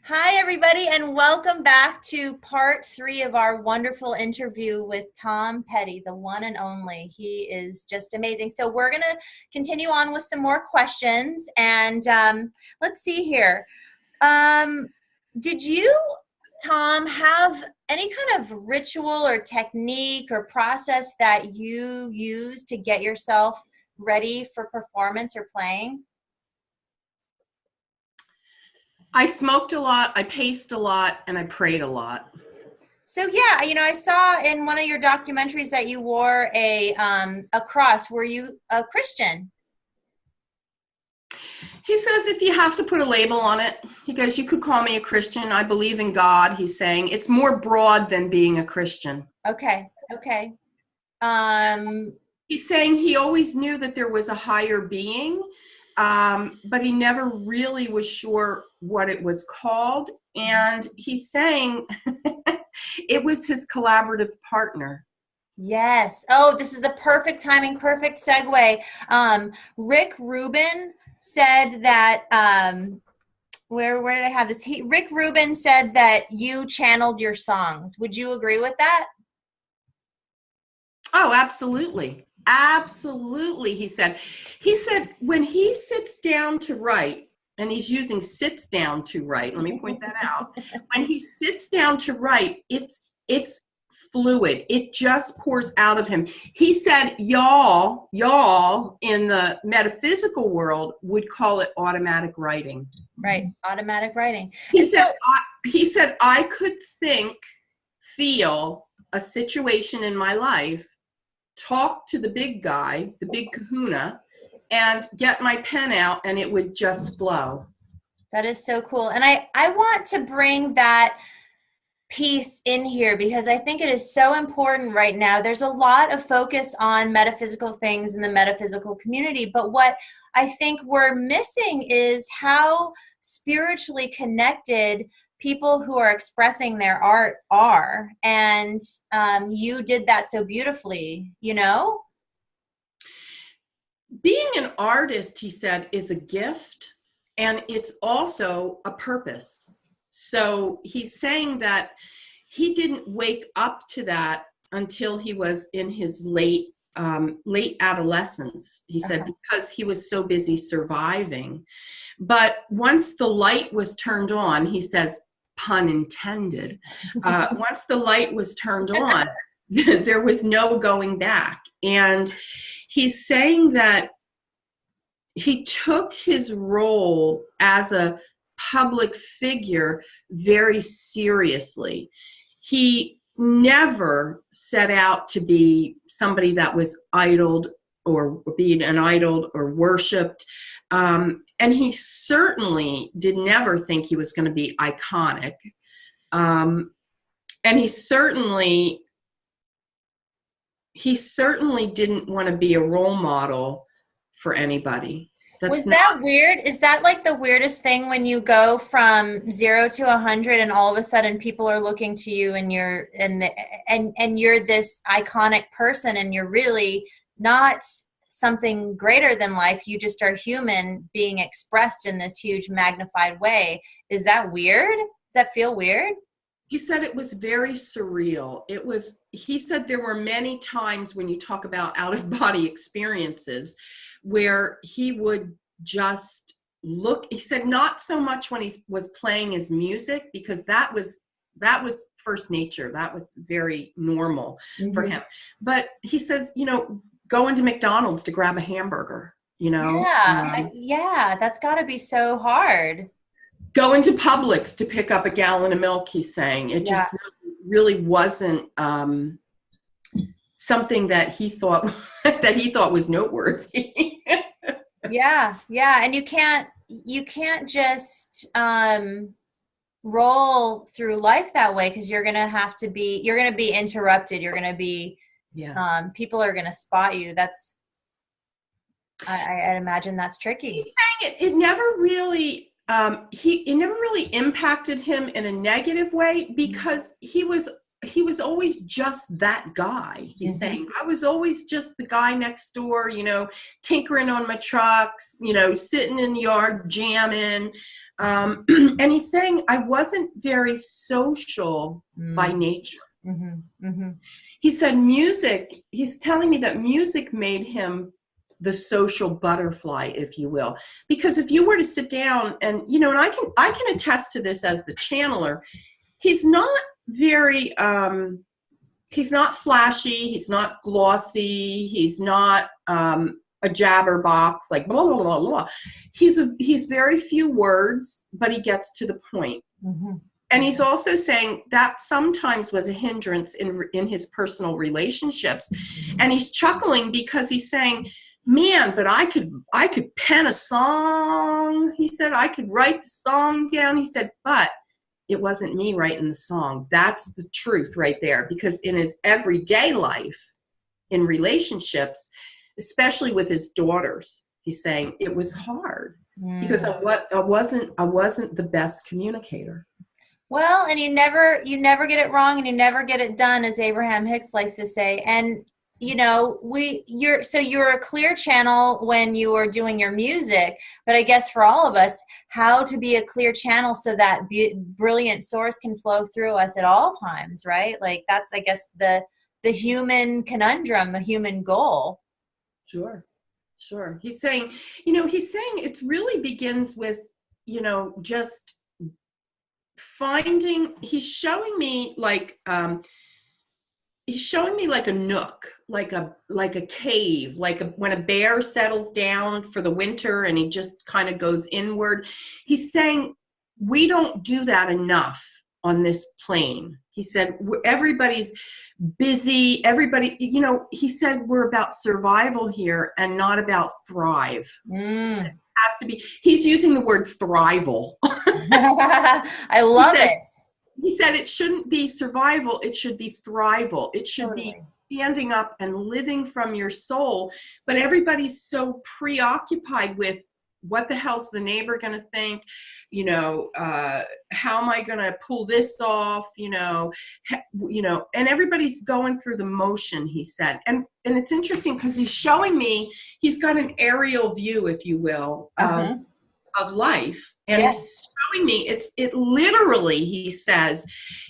Hi, everybody, and welcome back to part 3 of our wonderful interview with Tom Petty, the one and only. He is just amazing. So we're going to continue on with some more questions, and let's see here. Did you, Tom, have any kind of ritual or technique or process that you use to get yourself ready for performance or playing? I smoked a lot, I paced a lot, and I prayed a lot. So yeah, I saw in one of your documentaries that you wore a cross. Were you a Christian? He says if you have to put a label on it, he goes, you could call me a Christian. I believe in God, he's saying. It's more broad than being a Christian. Okay. Um, He's saying he always knew that there was a higher being, but he never really was sure what it was called. And he's saying it was his collaborative partner. yes. Oh, this is the perfect timing, perfect segue. Rick Rubin said that where did I have this? Rick Rubin said that you channeled your songs. Would you agree with that? Oh, absolutely. Absolutely, he said. He said when he sits down to write, and he's using sits down to write, let me point that out. When he sits down to write, it's fluid. It just pours out of him. He said y'all in the metaphysical world would call it automatic writing. Right, automatic writing. He said I could feel a situation in my life, talk to the big guy, the big kahuna, and get my pen out, and it would just flow. That is so cool. And I want to bring that piece in here because I think it is so important right now. There's a lot of focus on metaphysical things in the metaphysical community, but what I think we're missing is how spiritually connected people who are expressing their art are. And you did that so beautifully, Being an artist, he said, is a gift, and it's also a purpose. So he's saying that he didn't wake up to that until he was in his late adolescence. He said because he was so busy surviving. But once the light was turned on, he says, pun intended, once the light was turned on, there was no going back. And he's saying that he took his role as a public figure very seriously. He never set out to be somebody that was idled or being an idol or worshipped. And he certainly did never think he was going to be iconic. And he certainly didn't want to be a role model for anybody. Was that weird? Is that like the weirdest thing when you go from 0 to 100 and all of a sudden people are looking to you and you're this iconic person and you're really not something greater than life. You just are human being expressed in this huge magnified way. Is that weird? Does that feel weird? He said it was very surreal. He said there were many times when you talk about out-of-body experiences where he would just look. He said not so much when he was playing his music, because that was first nature. That was very normal for him. But he says, go into McDonald's to grab a hamburger, Yeah, that's got to be so hard. Go into Publix to pick up a gallon of milk, he's saying. It just really wasn't something that he thought was noteworthy. Yeah. And you can't just roll through life that way, because you're gonna be interrupted. You're gonna be people are gonna spot you. I imagine that's tricky. He's saying it never really it never really impacted him in a negative way, because he was he was always just that guy. He's saying, I was always just the guy next door, you know, tinkering on my trucks, you know, sitting in the yard, jamming. And he's saying, I wasn't very social by nature. He said he's telling me that music made him the social butterfly, if you will. Because if you were to sit down and, you know, and I can attest to this as the channeler, he's not very, he's not flashy, he's not glossy, he's not a jabberbox, like blah, blah, blah, blah. He's very few words, but he gets to the point. And he's also saying that sometimes was a hindrance in his personal relationships. And he's chuckling because he's saying, man, but I could pen a song. He said, I could write the song down. He said, but it wasn't me writing the song. That's the truth right there. Because in his everyday life, in relationships, especially with his daughters, he's saying it was hard because I wasn't the best communicator. Well, and you never get it wrong and you never get it done, as Abraham Hicks likes to say. And you know, you're a clear channel when you are doing your music, but I guess for all of us, how to be a clear channel so that brilliant source can flow through us at all times, right? Like that's, I guess, the human conundrum, the human goal. Sure. He's saying it really begins with, you know, just finding, he's showing me like a nook, like a cave, when a bear settles down for the winter and he just kind of goes inward. He's saying we don't do that enough on this plane. He said everybody's busy, everybody, you know, he said we're about survival here and not about thrive. It has to be, he's using the word thrival. I love it. He said it shouldn't be survival, it should be thrival. It should be standing up and living from your soul. But everybody's so preoccupied with what the hell's the neighbor going to think? You know, how am I going to pull this off? You know, and everybody's going through the motion, he said. And it's interesting because he's showing me, he's got an aerial view, if you will, of life. And he's showing me, it literally, he says,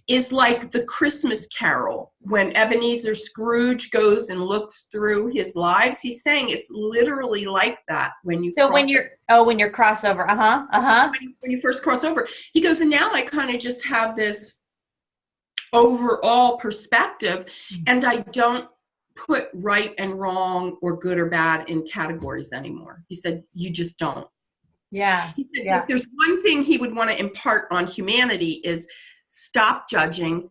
is like the Christmas Carol when Ebenezer Scrooge goes and looks through his lives. He's saying it's literally like that when you when you cross over. When you first cross over. He goes, and now I kind of just have this overall perspective and I don't put right and wrong or good or bad in categories anymore. He said, you just don't. Yeah. He said, if there's one thing he would want to impart on humanity is stop judging.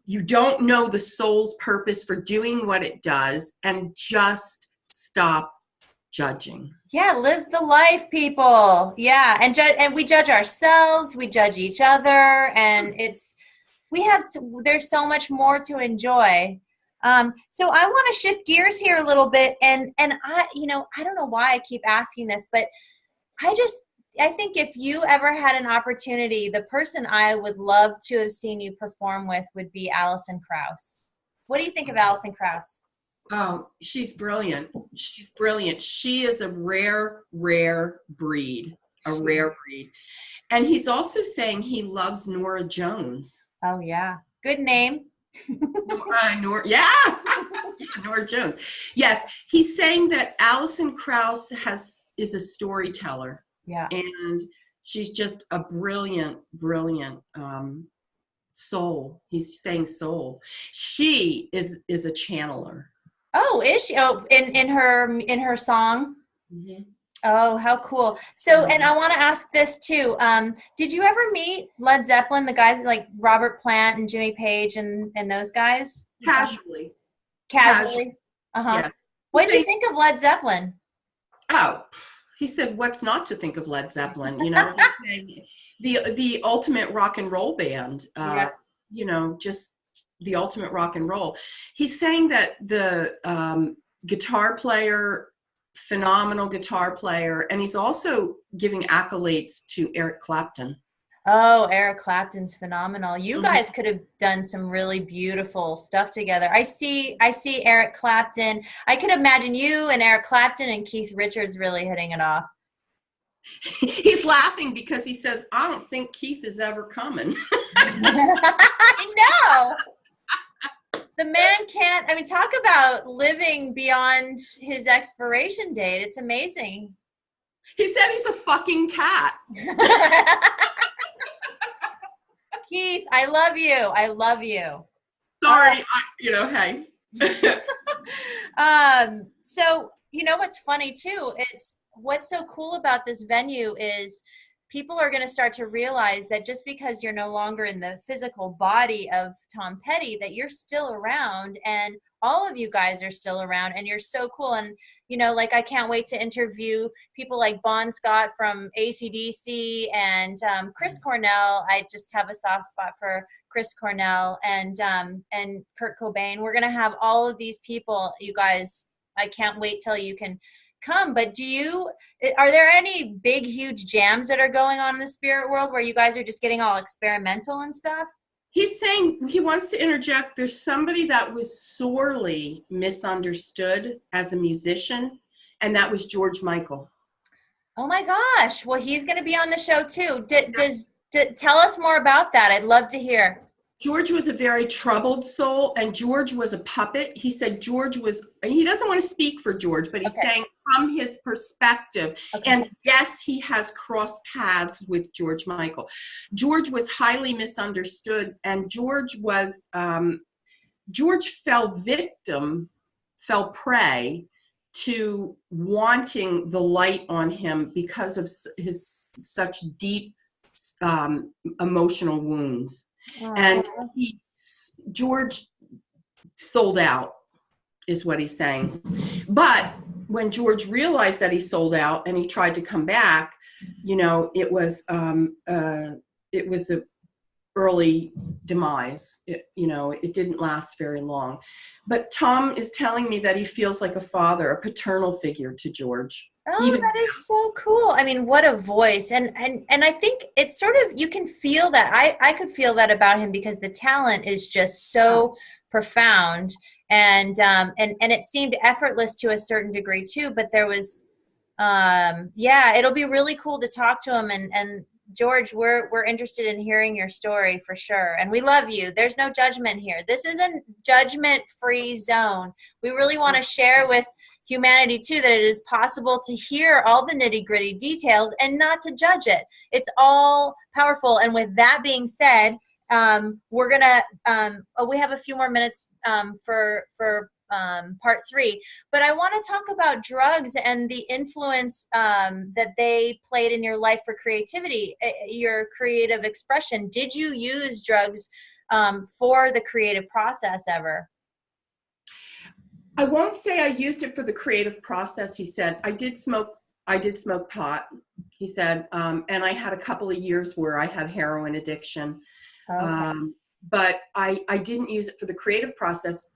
You don't know the soul's purpose for doing what it does, and just stop judging. Yeah, live the life, people. Yeah, and we judge ourselves, we judge each other, and there's so much more to enjoy. So I want to shift gears here a little bit, and I don't know why I keep asking this, but I think if you ever had an opportunity, the person I would love to have seen you perform with would be Alison Krauss. What do you think of Alison Krauss? Oh, she's brilliant. She's brilliant. She is a rare breed, rare breed. And he's also saying he loves Nora Jones. Oh, yeah. Good name. Nora Jones. Yes, he's saying that Alison Krauss is a storyteller. Yeah. And she's just a brilliant soul. He's saying soul. She is a channeler. Oh, is she? Oh, in her song? Mm-hmm. Oh, how cool. So, and I want to ask this too. Did you ever meet Led Zeppelin, the guys like Robert Plant and Jimmy Page and those guys? Casually. Yeah. What did you think of Led Zeppelin? Oh, he said, what's not to think of Led Zeppelin? You know, he's saying the ultimate rock and roll band, you know, just the ultimate rock and roll. He's saying that the guitar player, phenomenal guitar player, and he's also giving accolades to Eric Clapton. Oh, Eric Clapton's phenomenal. You guys could have done some really beautiful stuff together. I see Eric Clapton. I could imagine you and Eric Clapton and Keith Richards really hitting it off. He's laughing because he says, I don't think Keith is ever coming. I know. The man can't, I mean, talk about living beyond his expiration date. It's amazing. He said he's a fucking cat. Keith, I love you. I love you. Sorry, hey. So you know what's funny too? It's what's so cool about this venue is people are going to start to realize that just because you're no longer in the physical body of Tom Petty, that you're still around, and all of you guys are still around, and you're so cool. And like I can't wait to interview people like Bon Scott from AC/DC and Chris Cornell. I just have a soft spot for Chris Cornell and Kurt Cobain. We're gonna have all of these people, you guys. I can't wait till you can come. But are there any big, huge jams that are going on in the spirit world where you guys are just getting all experimental and stuff? He's saying he wants to interject. There's somebody that was sorely misunderstood as a musician, and that was George Michael. Oh my gosh. Well, he's going to be on the show too. Tell us more about that. I'd love to hear. George was a very troubled soul, and George was a puppet. He said he doesn't want to speak for George, but he's saying from his perspective. Okay. And yes, he has crossed paths with George Michael. George was highly misunderstood, and George fell prey to wanting the light on him because of his such deep emotional wounds. And George sold out, is what he's saying. But when George realized that he sold out and he tried to come back, it was a early demise. It didn't last very long. But Tom is telling me that he feels like a father, a paternal figure to George. Oh, that is so cool. I mean, what a voice. And I think it's sort of, you can feel that. I could feel that about him because the talent is just so profound. And it seemed effortless to a certain degree too, but there was, it'll be really cool to talk to him. And George, we're interested in hearing your story for sure. And we love you. There's no judgment here. This is a judgment-free zone. We really want to share with humanity too that it is possible to hear all the nitty-gritty details and not to judge it. It's all powerful. And with that being said, we're gonna we have a few more minutes for part 3, but I want to talk about drugs and the influence that they played in your life for creativity, your creative expression. Did you use drugs for the creative process ever? I won't say I used it for the creative process. He said, I did smoke pot. He said, and I had a couple of years where I had heroin addiction. Okay. But I didn't use it for the creative process.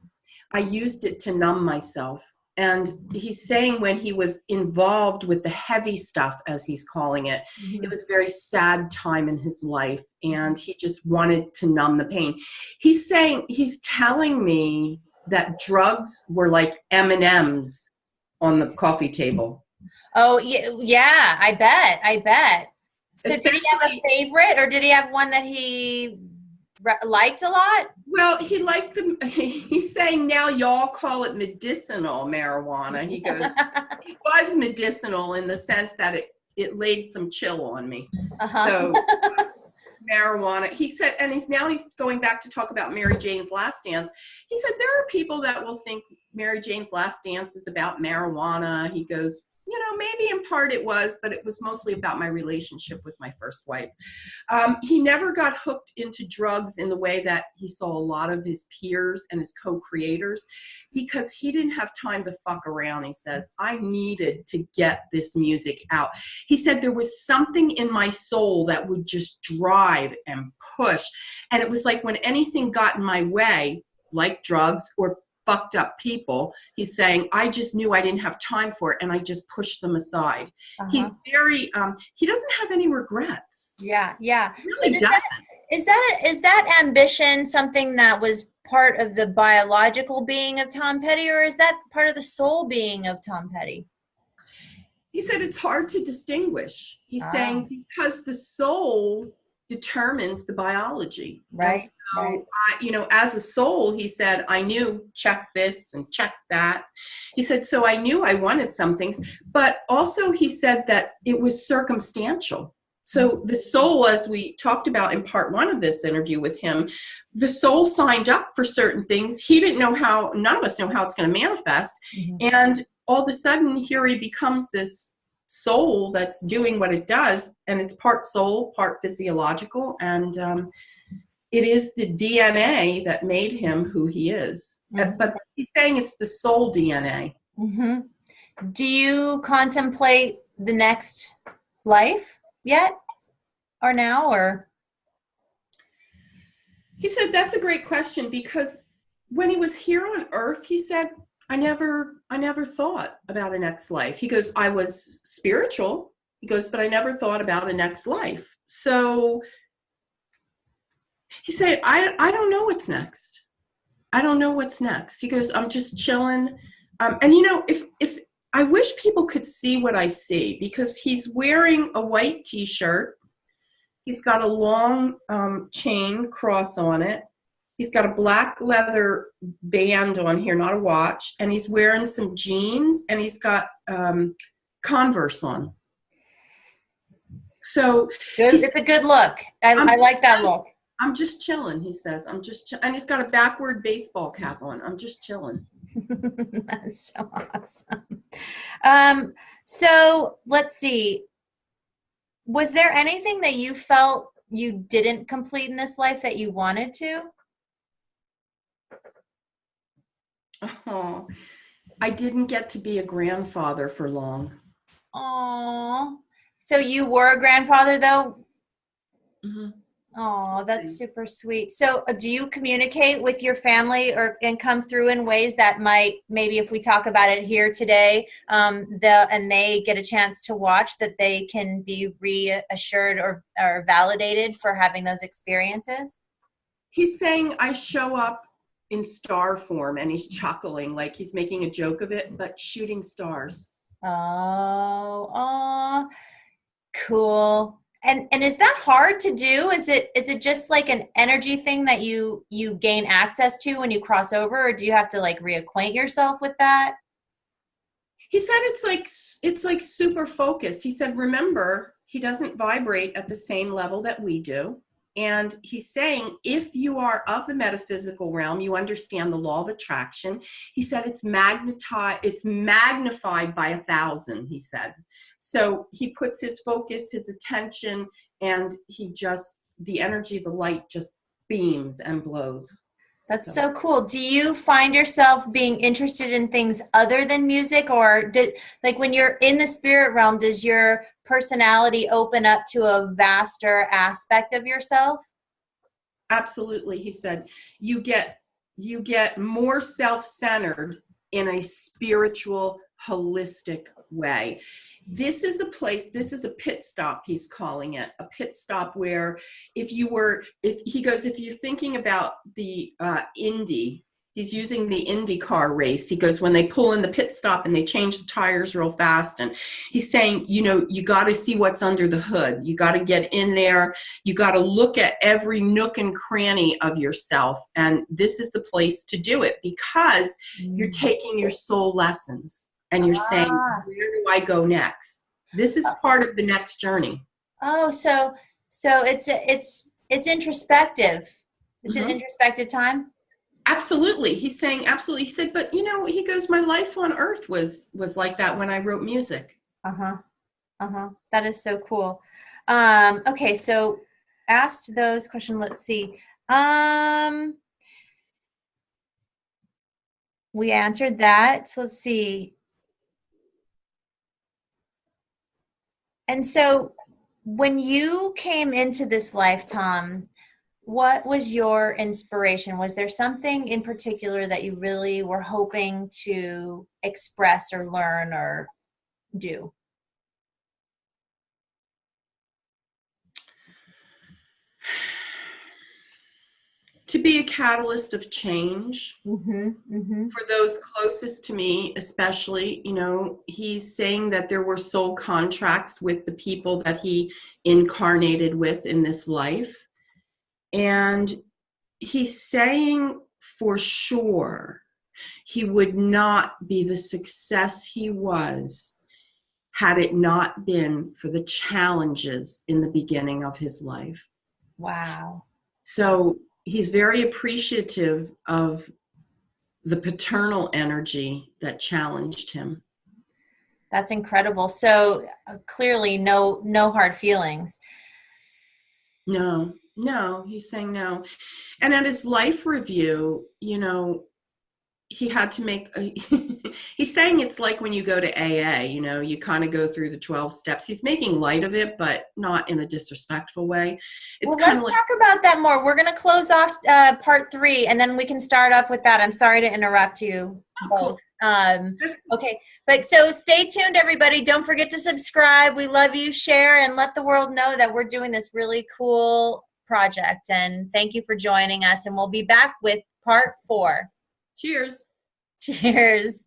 I used it to numb myself. And he's saying when he was involved with the heavy stuff, as he's calling it, it was a very sad time in his life. And he just wanted to numb the pain. He's telling me that drugs were like M&Ms on the coffee table. Oh, yeah, I bet. So did he have a favorite, or did he have one that he liked a lot? Well, he liked them. He's saying now y'all call it medicinal marijuana. He goes, it was medicinal in the sense that it laid some chill on me. So marijuana, he said, and he's going back to talk about Mary Jane's Last Dance. He said there are people that will think Mary Jane's Last Dance is about marijuana. He goes, maybe in part it was, but it was mostly about my relationship with my first wife. He never got hooked into drugs in the way that he saw a lot of his peers and his co-creators, because he didn't have time to fuck around. He says, I needed to get this music out. He said there was something in my soul that would just drive and push. And it was like when anything got in my way, like drugs or fucked up people. He's saying, I just knew I didn't have time for it, and I just pushed them aside. Uh-huh. He's very, he doesn't have any regrets. Yeah, yeah. He So really doesn't. is that ambition something that was part of the biological being of Tom Petty, or is that part of the soul being of Tom Petty? He said it's hard to distinguish. He's Ah, saying because the soul determines the biology. And right, right. so, as a soul, he said, I knew check this and check that. He said, so I knew I wanted some things, but also he said that it was circumstantial. So the soul, as we talked about in part one of this interview with him, the soul signed up for certain things. He didn't know how, none of us know how it's going to manifest. Mhm. And all of a sudden, here he becomes this soul that's doing what it does, and it's part soul, part physiological, and it is the DNA that made him who he is. Mhm. But he's saying it's the soul DNA. Mhm. Do you contemplate the next life yet, or now, or? He said that's a great question, because when he was here on Earth, he said, I never thought about a next life. He goes, I was spiritual. He goes, but I never thought about a next life. So he said, I don't know what's next. I don't know what's next. He goes, I'm just chilling. And if I wish people could see what I see, because he's wearing a white t-shirt. He's got a long chain cross on it. He's got a black leather band on here, not a watch. And he's wearing some jeans, and he's got Converse on. So Good. It's a good look. I like that look. I'm just chilling, he says. And he's got a backward baseball cap on. I'm just chilling. That's so awesome. So let's see. Was there anything that you felt you didn't complete in this life that you wanted to? Oh, I didn't get to be a grandfather for long. Oh, so you were a grandfather though? Mm-hmm. Oh, that's super sweet. So, do you communicate with your family and come through in ways that might, maybe if we talk about it here today, they get a chance to watch, that they can be reassured or validated for having those experiences? He's saying I show up in star form, and he's chuckling like he's making a joke of it, but shooting stars. Oh, cool. And is that hard to do? Is it just like an energy thing that you gain access to when you cross over, or do you have to like reacquaint yourself with that? He said it's like super focused. He said, remember, he doesn't vibrate at the same level that we do. And he's saying, if you are of the metaphysical realm, you understand the law of attraction. He said it's magnified by 1,000, he said. So he puts his focus, his attention, and the energy, the light just beams and blows. That's so cool. Do you find yourself being interested in things other than music, or like when you're in the spirit realm, does your personality open up to a vaster aspect of yourself? Absolutely, he said. You get more self-centered in a spiritual, holistic way. This is a pit stop, he's calling it. A pit stop where if you're thinking about the Indy, he's using the Indy car race. He goes, when they pull in the pit stop and they change the tires real fast, and he's saying, you got to see what's under the hood. You got to get in there. You got to look at every nook and cranny of yourself. And this is the place to do it, because you're taking your soul lessons and you're saying, Ah. where do I go next? This is part of the next journey. Oh, so it's introspective. It's an Mm-hmm. introspective time. Absolutely. He's saying absolutely. He said, but he goes, my life on earth was like that when I wrote music. Uh-huh. Uh-huh. That is so cool. Okay, so asked those questions. Let's see. We answered that. So let's see. And so when you came into this lifetime, What was your inspiration? Was there something in particular that you really were hoping to express or learn or do? To be a catalyst of change Mm-hmm, mm-hmm. for those closest to me, especially. He's saying that there were soul contracts with the people that he incarnated with in this life. And he's saying for sure he would not be the success he was had it not been for the challenges in the beginning of his life. Wow. So he's very appreciative of the paternal energy that challenged him. That's incredible. So clearly no hard feelings. No, he's saying no. And at his life review, he had to make he's saying it's like when you go to AA, you kind of go through the 12 steps. He's making light of it, but not in a disrespectful way. It's Well, kind let's of like, talk about that more. We're going to close off part 3, and then we can start up with that. I'm sorry to interrupt you oh, cool. both. Okay, but so stay tuned, everybody. Don't forget to subscribe. We love you. Share and let the world know that we're doing this really cool project. And thank you for joining us. And we'll be back with part 4. Cheers. Cheers.